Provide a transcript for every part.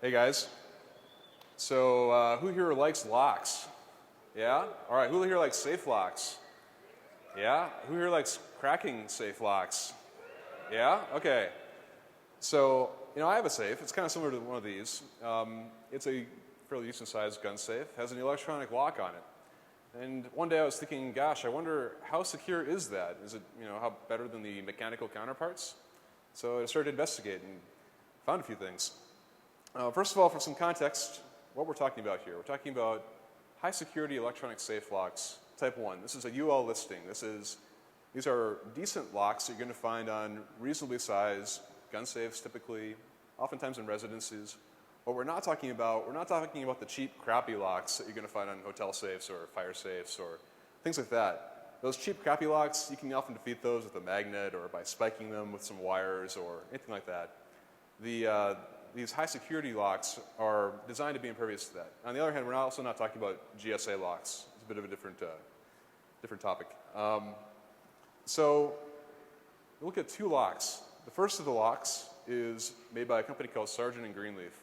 Hey guys. So who here likes locks? Yeah? All right, who here likes safe locks? Yeah? Who here likes cracking safe locks? Yeah? Okay. So, I have a safe. It's kind of similar to one of these. It's a fairly decent sized gun safe. Has an electronic lock on it. And one day I was thinking, gosh, I wonder how secure is that? Is it, how better than the mechanical counterparts? So I started to investigate and found a few things. First of all, for some context, what we're talking about here. We're talking about high security electronic safe locks, type 1. This is a UL listing. These are decent locks that you're going to find on reasonably sized gun safes typically, oftentimes in residences. What we're not talking about the cheap, crappy locks that you're going to find on hotel safes or fire safes or things like that. Those cheap, crappy locks, you can often defeat those with a magnet or by spiking them with some wires or anything like that. These high security locks are designed to be impervious to that. On the other hand, we're also not talking about GSA locks. It's a bit of a different topic. So we'll look at two locks. The first of the locks is made by a company called Sargent & Greenleaf.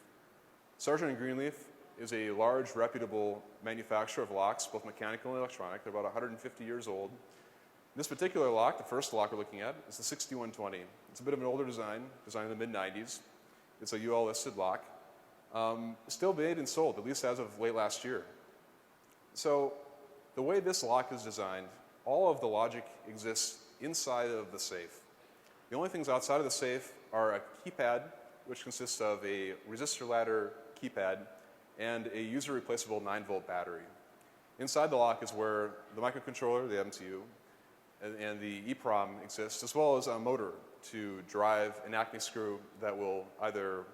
Sargent & Greenleaf is a large, reputable manufacturer of locks, both mechanical and electronic. They're about 150 years old. This particular lock, the first lock we're looking at, is the 6120. It's a bit of an older design, designed in the mid-90s. It's a UL listed lock. Still made and sold, at least as of late last year. So the way this lock is designed, all of the logic exists inside of the safe. The only things outside of the safe are a keypad, which consists of a resistor ladder keypad and a user replaceable 9-volt battery. Inside the lock is where the microcontroller, the MTU, and the EEPROM exists, as well as a motor to drive an Acme screw that will either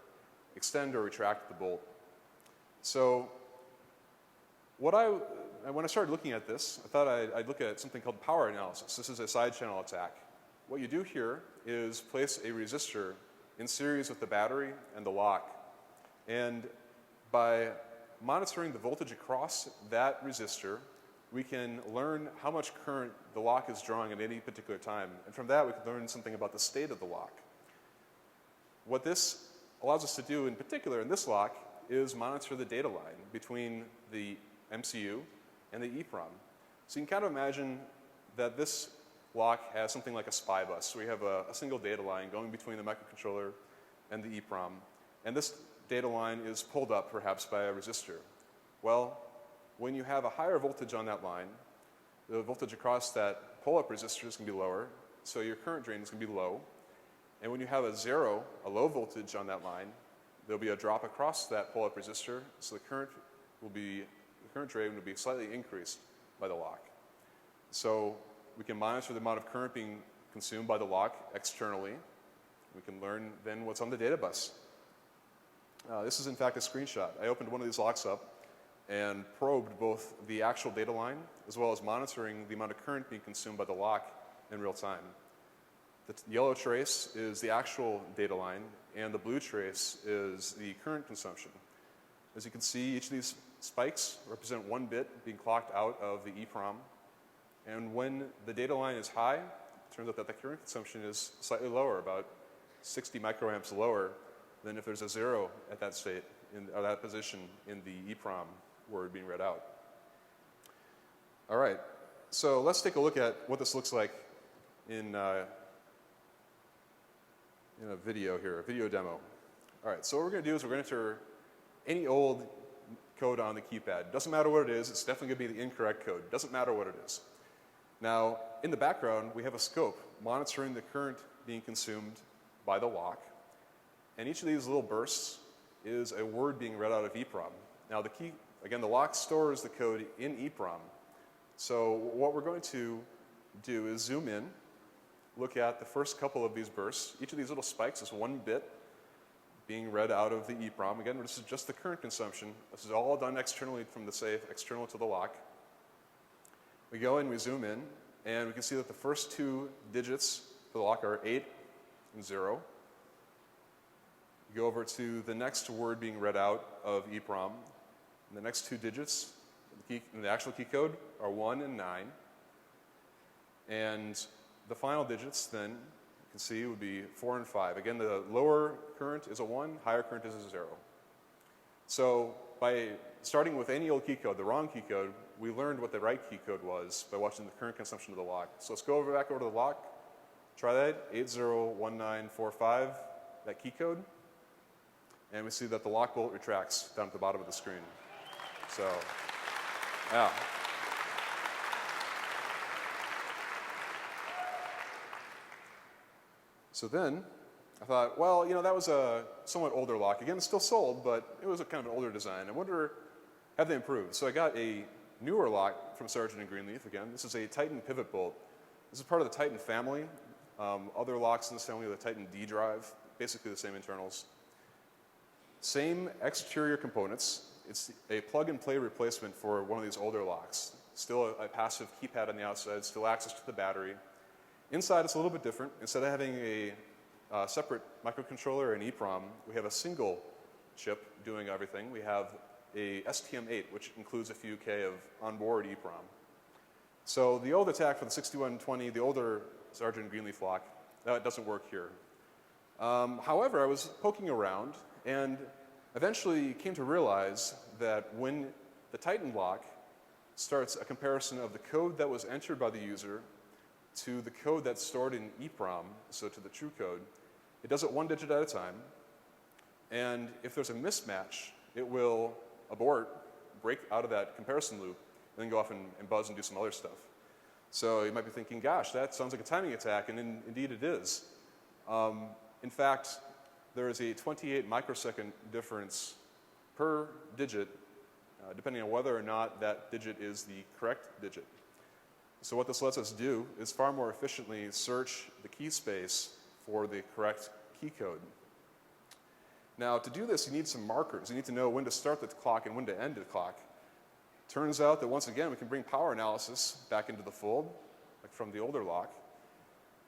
extend or retract the bolt. So when I started looking at this, I thought I'd look at something called power analysis. This is a side channel attack. What you do here is place a resistor in series with the battery and the lock. And by monitoring the voltage across that resistor, we can learn how much current the lock is drawing at any particular time. And from that, we can learn something about the state of the lock. What this allows us to do in particular in this lock is monitor the data line between the MCU and the EEPROM. So you can kind of imagine that this lock has something like a SPI bus. So we have a single data line going between the microcontroller and the EEPROM. And this data line is pulled up perhaps by a resistor. Well, when you have a higher voltage on that line, the voltage across that pull-up resistor is going to be lower, so your current drain is going to be low. And when you have a low voltage on that line, there'll be a drop across that pull-up resistor, so the current drain will be slightly increased by the lock. So we can monitor the amount of current being consumed by the lock externally. We can learn then what's on the data bus. This is in fact a screenshot. I opened one of these locks up and probed both the actual data line as well as monitoring the amount of current being consumed by the lock in real time. The yellow trace is the actual data line, and the blue trace is the current consumption. As you can see, each of these spikes represent 1 bit being clocked out of the EEPROM. And when the data line is high, it turns out that the current consumption is slightly lower, about 60 microamps lower than if there's a 0 at that state, or that position in the EEPROM word being read out. All right, so let's take a look at what this looks like in a video here, a video demo. All right, so what we're going to do is we're going to enter any old code on the keypad. Doesn't matter what it is, it's definitely going to be the incorrect code. Doesn't matter what it is. Now, in the background, we have a scope monitoring the current being consumed by the lock. And each of these little bursts is a word being read out of EEPROM. Now, the lock stores the code in EEPROM. So what we're going to do is zoom in, look at the first couple of these bursts. Each of these little spikes is 1 bit being read out of the EEPROM. Again, this is just the current consumption. This is all done externally from the safe, external to the lock. We go in, we zoom in, and we can see that the first 2 digits for the lock are 8 and 0. We go over to the next word being read out of EEPROM. And the next 2 digits in the actual key code are 1 and 9. And the final digits then, you can see, would be 4 and 5. Again, the lower current is a 1, higher current is a 0. So by starting with any old key code, the wrong key code, we learned what the right key code was by watching the current consumption of the lock. So let's go back over to the lock. Try that, 801945, that key code. And we see that the lock bolt retracts down at the bottom of the screen. So, yeah. So then, I thought, well, you know, that was a somewhat older lock. Again, it's still sold, but it was a kind of an older design. I wonder, have they improved? So I got a newer lock from Sargent and Greenleaf. Again, this is a Titan pivot bolt. This is part of the Titan family. Other locks in this family are the Titan D drive, basically the same internals. Same exterior components. It's a plug-and-play replacement for one of these older locks. Still a passive keypad on the outside, still access to the battery. Inside, it's a little bit different. Instead of having a separate microcontroller and EEPROM, we have a single chip doing everything. We have a STM8, which includes a few K of onboard EEPROM. So the old attack for the 6120, the older Sargent and Greenleaf lock, that doesn't work here. However, I was poking around and eventually came to realize that when the Titan lock starts a comparison of the code that was entered by the user to the code that's stored in EEPROM, so to the true code, it does it one digit at a time. And if there's a mismatch, it will abort, break out of that comparison loop, and then go off and buzz and do some other stuff. So you might be thinking, gosh, that sounds like a timing attack, and indeed it is. In fact, there is a 28 microsecond difference per digit, depending on whether or not that digit is the correct digit. So what this lets us do is far more efficiently search the key space for the correct key code. Now, to do this, you need some markers. You need to know when to start the clock and when to end the clock. Turns out that once again, we can bring power analysis back into the fold, like from the older lock.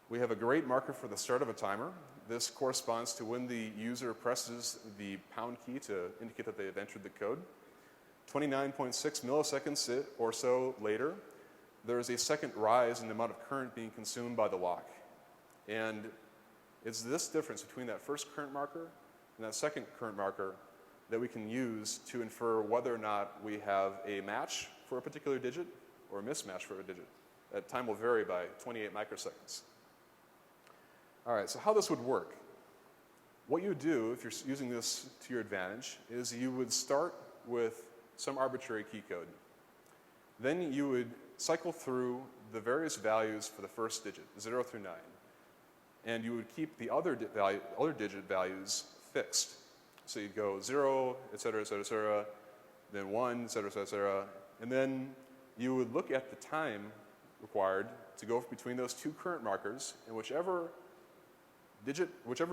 We have a great marker for the start of a timer. This corresponds to when the user presses the pound key to indicate that they have entered the code. 29.6 milliseconds or so later, there is a second rise in the amount of current being consumed by the lock. And it's this difference between that first current marker and that second current marker that we can use to infer whether or not we have a match for a particular digit or a mismatch for a digit. That time will vary by 28 microseconds. All right, so how this would work. What you would do if you're using this to your advantage is you would start with some arbitrary key code. Then you would cycle through the various values for the first digit, 0 through 9. And you would keep the other digit values fixed. So you'd go 0, et cetera, then 1, et cetera, and then you would look at the time required to go between those two current markers, and whichever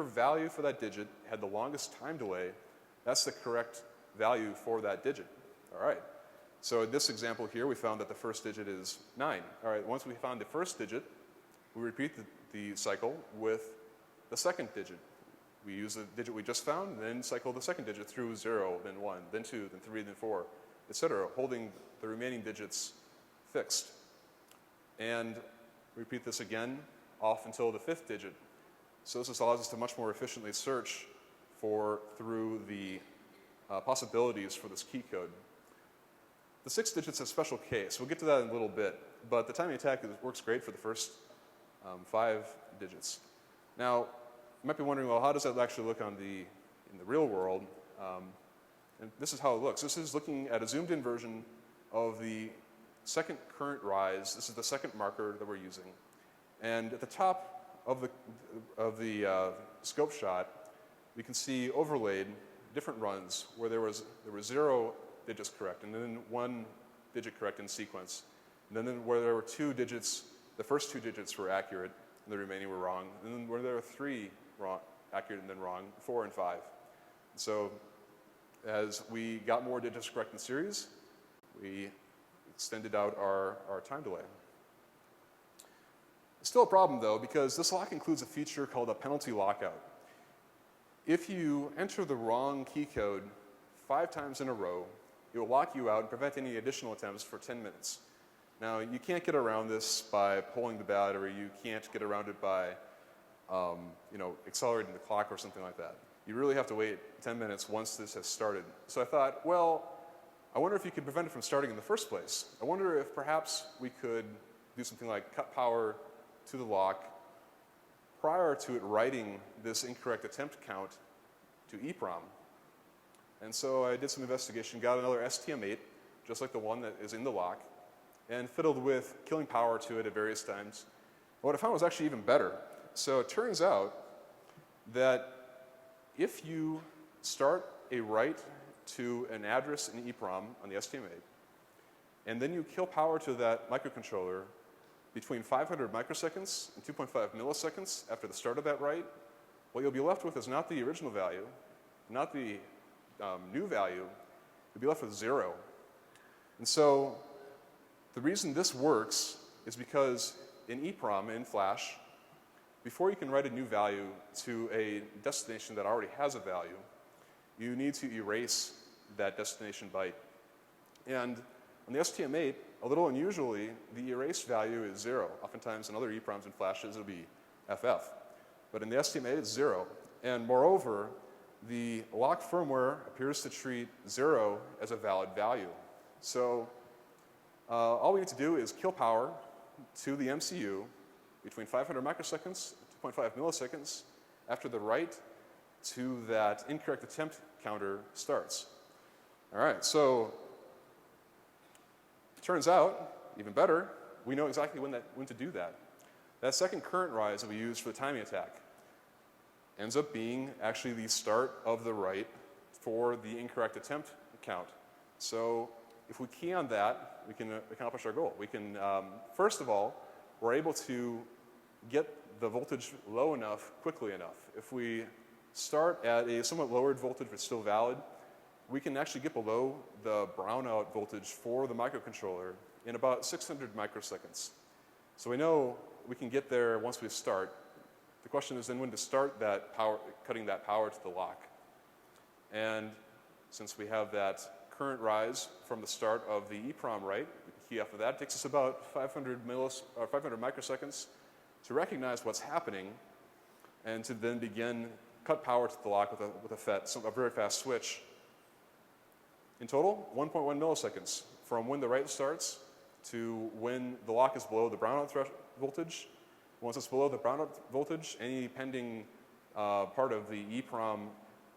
value for that digit had the longest time delay, that's the correct value for that digit. All right. So in this example here, we found that the first digit is 9. All right, once we found the first digit, we repeat the cycle with the second digit. We use the digit we just found, and then cycle the second digit through 0, then 1, then 2, then 3, then 4, etc., holding the remaining digits fixed. And repeat this again off until the fifth digit. So this allows us to much more efficiently search through the possibilities for this key code. The 6 digits is a special case. We'll get to that in a little bit, but the timing attack works great for the first 5 digits. Now, you might be wondering, well, how does that actually look in the real world? And this is how it looks. This is looking at a zoomed-in version of the second current rise. This is the second marker that we're using. And at the top of the scope shot, we can see overlaid different runs where there were 0 digits correct, and then 1 digit correct in sequence. And then where there were 2 digits, the first 2 digits were accurate, and the remaining were wrong. And then where there were 3 wrong, accurate and then wrong, 4 and 5. So as we got more digits correct in series, we extended out our time delay. It's still a problem though, because this lock includes a feature called a penalty lockout. If you enter the wrong key code 5 times in a row, it will lock you out and prevent any additional attempts for 10 minutes. Now, you can't get around this by pulling the battery. You can't get around it by accelerating the clock or something like that. you really have to wait 10 minutes once this has started. So I thought, well, I wonder if you could prevent it from starting in the first place. I wonder if perhaps we could do something like cut power to the lock prior to it writing this incorrect attempt count to EEPROM. And so I did some investigation, got another STM8, just like the one that is in the lock, and fiddled with killing power to it at various times. What I found was actually even better. So it turns out that if you start a write to an address in EEPROM on the STM8, and then you kill power to that microcontroller between 500 microseconds and 2.5 milliseconds after the start of that write, what you'll be left with is not the original value, not the new value, you'll be left with 0. And so the reason this works is because in EEPROM, in Flash, before you can write a new value to a destination that already has a value, you need to erase that destination byte. And on the STM8, a little unusually, the erased value is 0. Oftentimes in other EEPROMs and Flashes, it'll be FF. But in the STM8, it's 0. And moreover, the lock firmware appears to treat 0 as a valid value. So all we need to do is kill power to the MCU between 500 microseconds and 2.5 milliseconds after the write to that incorrect attempt counter starts. All right, so it turns out, even better, we know exactly when to do that. That second current rise that we use for the timing attack ends up being actually the start of the write for the incorrect attempt count. So if we key on that, we can accomplish our goal. We can, first of all, we're able to get the voltage low enough quickly enough. If we start at a somewhat lowered voltage but still valid, we can actually get below the brownout voltage for the microcontroller in about 600 microseconds. So we know we can get there once we start. The question is then when to start that power, cutting that power to the lock. And since we have that current rise from the start of the EEPROM write, we can key off of that. It takes us about 500 microseconds to recognize what's happening and to then begin cut power to the lock with a FET, so a very fast switch. In total, 1.1 milliseconds from when the write starts to when the lock is below the brownout voltage. Once it's below the brownout voltage, any pending part of the EEPROM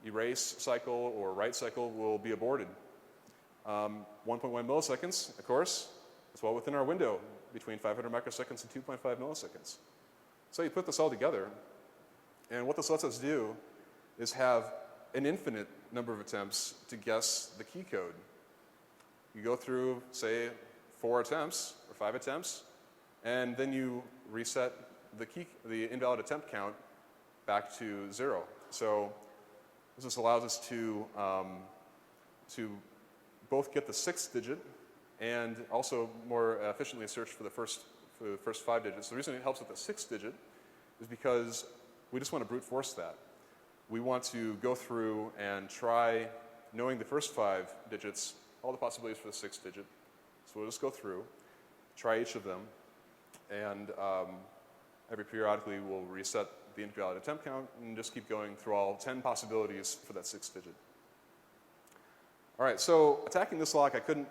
erase cycle or write cycle will be aborted. 1.1 milliseconds, of course, is well within our window between 500 microseconds and 2.5 milliseconds. So you put this all together, and what this lets us do is have an infinite number of attempts to guess the key code. You go through, say, 4 attempts or 5 attempts, and then you reset the invalid attempt count back to 0. So this just allows us to both get the 6th digit and also more efficiently search for the first 5 digits. The reason it helps with the 6th digit is because we just want to brute force that. We want to go through and try, knowing the first 5 digits, all the possibilities for the 6th digit. So we'll just go through, try each of them, and every periodically we'll reset the invalid attempt count and just keep going through all 10 possibilities for that 6th digit. All right, so attacking this lock, I couldn't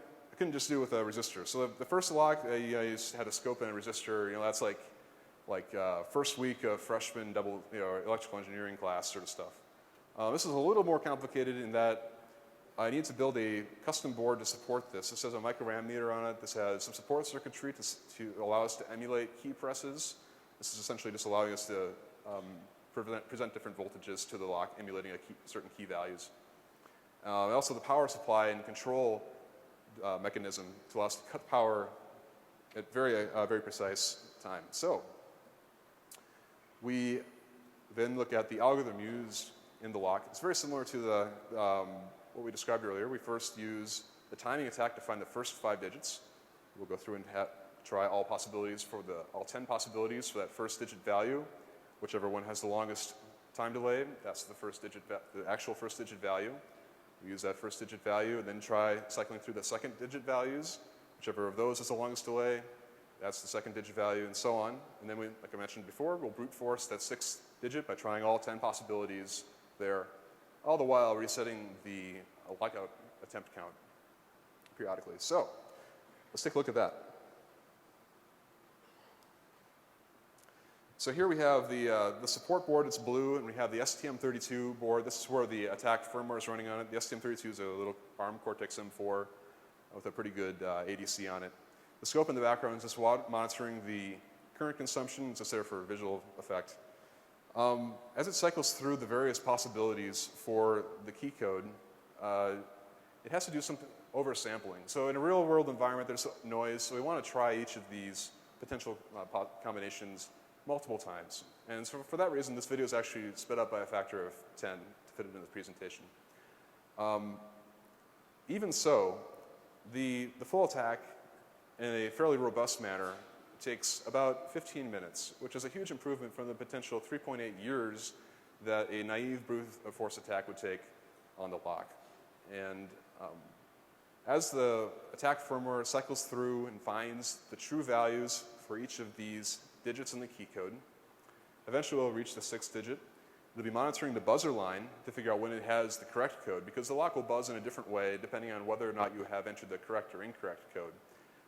just do with a resistor. So the first lock, I just had a scope and a resistor. That's like first week of freshman electrical engineering class sort of stuff. This is a little more complicated in that I need to build a custom board to support this. This has a micro RAM meter on it. This has some support circuitry to allow us to emulate key presses. This is essentially just allowing us to present different voltages to the lock, emulating certain key values. Also the power supply and control mechanism to allow us to cut power at very precise time. So we then look at the algorithm used in the lock. It's very similar to what we described earlier. We first use the timing attack to find the first 5 digits. We'll go through and try all possibilities for all 10 possibilities for that first digit value. Whichever one has the longest time delay, that's the actual first digit value. We use that first digit value and then try cycling through the second digit values. Whichever of those has the longest delay, that's the second digit value, and so on. And then, like I mentioned before, we'll brute force that 6th digit by trying all 10 possibilities there. all the while resetting the lockout attempt count periodically. So let's take a look at that. So here we have the support board, it's blue, and we have the STM32 board. This is where the attack firmware is running on it. The STM32 is a little ARM Cortex M4 with a pretty good ADC on it. The scope in the background is just monitoring the current consumption. It's just there for visual effect. As it cycles through the various possibilities for the key code, it has to do something oversampling. So in a real world environment, there's noise, so we want to try each of these potential combinations multiple times. And so for that reason, this video is actually sped up by a factor of 10 to fit it into the presentation. Even so, the full attack in a fairly robust manner takes about 15 minutes, which is a huge improvement from the potential 3.8 years that a naive brute force attack would take on the lock. And as the attack firmware cycles through and finds the true values for each of these digits in the key code, eventually it'll reach the 6th digit. It'll be monitoring the buzzer line to figure out when it has the correct code, because the lock will buzz in a different way depending on whether or not you have entered the correct or incorrect code.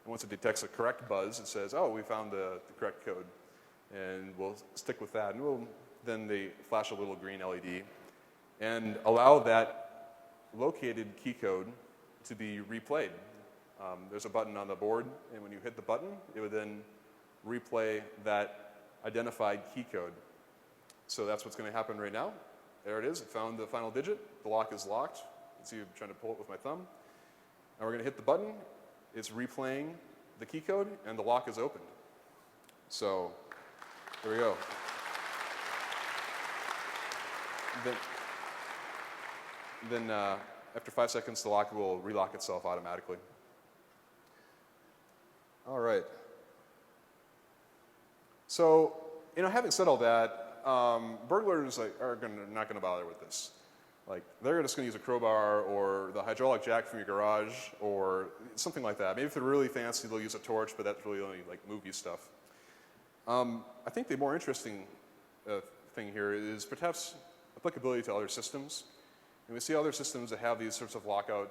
And once it detects a correct buzz, it says, oh, we found the correct code. And we'll stick with that. And then they flash a little green LED and allow that located key code to be replayed. There's a button on the board, and when you hit the button, it would then replay that identified key code. So that's what's going to happen right now. There it is. It found the final digit. The lock is locked. You can see I'm trying to pull it with my thumb. Now we're going to hit the button. It's replaying the key code, and the lock is opened. So there we go. Then after 5 seconds, the lock will relock itself automatically. All right. So, having said all that, burglars are not going to bother with this. They're just going to use a crowbar or the hydraulic jack from your garage or something like that. Maybe if they're really fancy, they'll use a torch, but that's really only movie stuff. I think the more interesting thing here is perhaps applicability to other systems. And we see other systems that have these sorts of lockout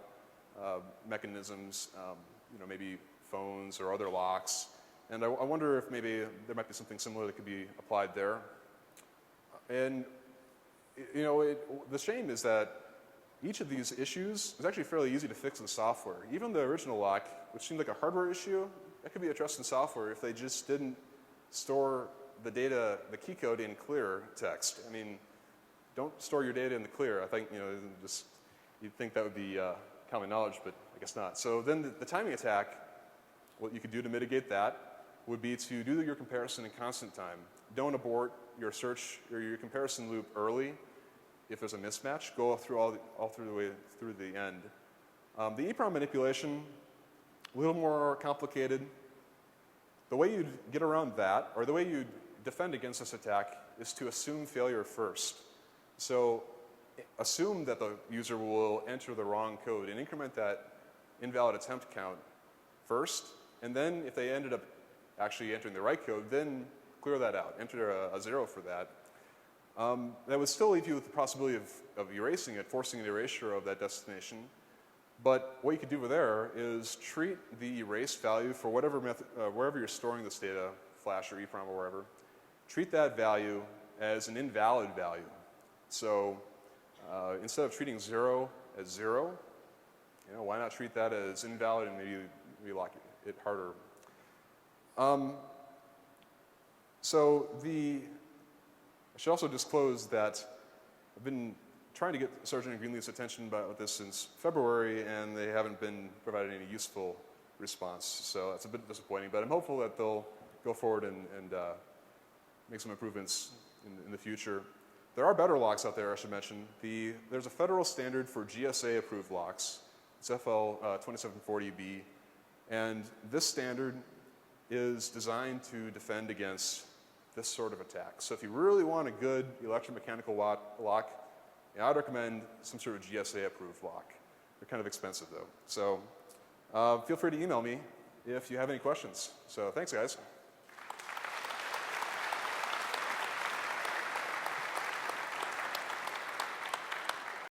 mechanisms, maybe phones or other locks. And I wonder if maybe there might be something similar that could be applied there. And, the shame is that each of these issues is actually fairly easy to fix in software. Even the original lock, which seemed like a hardware issue, that could be addressed in software if they just didn't store the data, the key code in clear text. I mean, don't store your data in the clear. I think, you'd think that would be common knowledge, but I guess not. So then the timing attack, what you could do to mitigate that would be to do your comparison in constant time. Don't abort your search or your comparison loop early if there's a mismatch. Go through all through the way through the end. The EEPROM manipulation, a little more complicated. The way you'd get around that, or the way you'd defend against this attack, is to assume failure first. So assume that the user will enter the wrong code and increment that invalid attempt count first, and then if they ended up actually entering the right code, then clear that out. Enter a 0 for that. That would still leave you with the possibility of erasing it, forcing an erasure of that destination. But what you could do with there is treat the erased value for whatever method, wherever you're storing this data, Flash or EEPROM or wherever, treat that value as an invalid value. So instead of treating 0 as 0, why not treat that as invalid and maybe relock it harder? I should also disclose that I've been trying to get Sergeant Greenleaf's attention about this since February, and they haven't been provided any useful response. So that's a bit disappointing, but I'm hopeful that they'll go forward and make some improvements in the future. There are better locks out there, I should mention. There's a federal standard for GSA-approved locks. It's FL 2740B, and this standard is designed to defend against this sort of attack. So if you really want a good electromechanical lock, I'd recommend some sort of GSA-approved lock. They're kind of expensive, though. So feel free to email me if you have any questions. So thanks, guys.